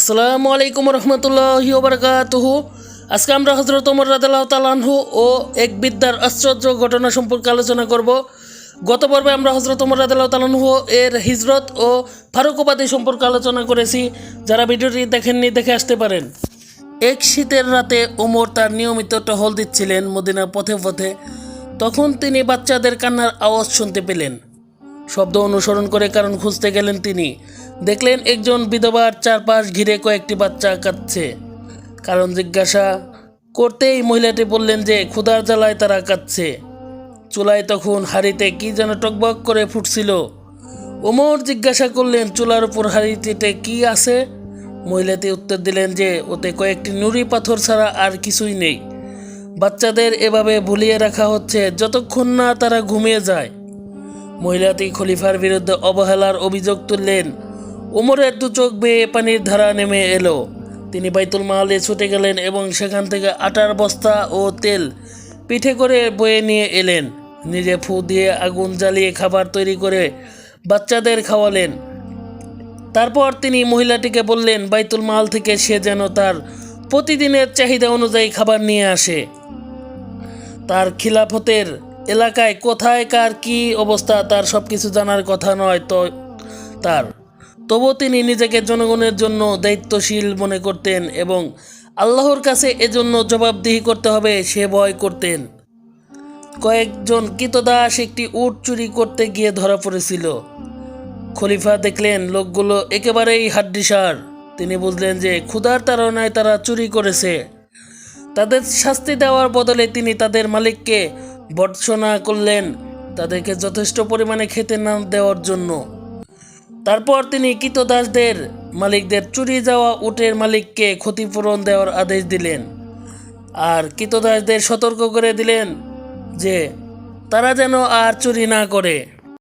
আসসালামু আলাইকুম রহমতুল্লাহি ওয়া বারাকাতুহু। আজকে আমরা হযরত ওমর রাদিয়াল্লাহু তাআলা আনহু ও এক বিদ্যার আশ্চর্য ঘটনা সম্পর্কে আলোচনা করব। গত পর্বে আমরা হযরত ওমর রাদিয়াল্লাহু তাআলা আনহু এর হিজরত ও ফারুক উপাধি সম্পর্কে আলোচনা করেছি। যারা ভিডিওটি দেখেননি দেখে আসতে পারেন। এক শীতের রাতে ওমর তার নিয়মিত টহল দিচ্ছিলেন মদিনার পথে পথে। তখন তিনি বাচ্চাদের কান্নার আওয়াজ শুনতে পেলেন। শব্দ অনুসরণ করে কারণ খুঁজতে গেলেন। তিনি দেখলেন একজন বিধবার চারপাশ ঘিরে কয়েকটি বাচ্চা কাঁদছে। কারণ জিজ্ঞাসা করতেই মহিলাটি বললেন যে ক্ষুধার জ্বালায় তারা কাঁদছে। চুলায় তখন হাঁড়িতে কি যেন টকবক করে ফুটছিল। ওমর জিজ্ঞাসা করলেন, চুলার উপর হাঁড়িটিতে কি আছে? মহিলাটি উত্তর দিলেন যে ওতে কয়েকটি নুড়ি পাথর ছাড়া আর কিছুই নেই। বাচ্চাদের এভাবে ভুলিয়ে রাখা হচ্ছে যতক্ষণ না তারা ঘুমিয়ে যায়। মহিলাটি খলিফার বিরুদ্ধে অবহেলার অভিযোগ তুললেন। ওমরের দু চোখ বেয়ে পানির ধারা নেমে এলো। তিনি বাইতুল মালে ছুটে গেলেন এবং সেখান থেকে আটার বস্তা ও তেল পিঠে করে বয়ে নিয়ে এলেন। নিজে ফু দিয়ে আগুন জ্বালিয়ে খাবার তৈরি করে বাচ্চাদের খাওয়ালেন। তারপর তিনি মহিলাটিকে বললেন বাইতুল মাল থেকে সে যেন তার প্রতিদিনের চাহিদা অনুযায়ী খাবার নিয়ে আসে। তার খিলাফতের এলাকায় কোথায় কার কী অবস্থা তার সব কিছু জানার কথা নয় তবু তিনি নিজেকে জনগণের জন্য দায়িত্বশীল মনে করতেন এবং আল্লাহর কাছে এজন্য জবাবদিহি করতে হবে সে ভয় করতেন। কয়েকজন কৃতদাস একটি উট চুরি করতে গিয়ে ধরা পড়েছিল। খলিফা দেখলেন লোকগুলো একেবারেই হাড্ডিসার। তিনি বুঝলেন যে ক্ষুধার তাড়নায় তারা চুরি করেছে। তাদের শাস্তি দেওয়ার বদলে তিনি তাদের মালিককে ভর্ৎসনা করলেন তাদেরকে যথেষ্ট পরিমাণে খেতে না দেওয়ার জন্য। তারপর তিনি কৃতদাসদের মালিকদের চুরি যাওয়া উটের মালিককে ক্ষতিপূরণ দেওয়ার আদেশ দিলেন আর কৃতদাসদের সতর্ক করে দিলেন যে তারা যেন আর চুরি না করে।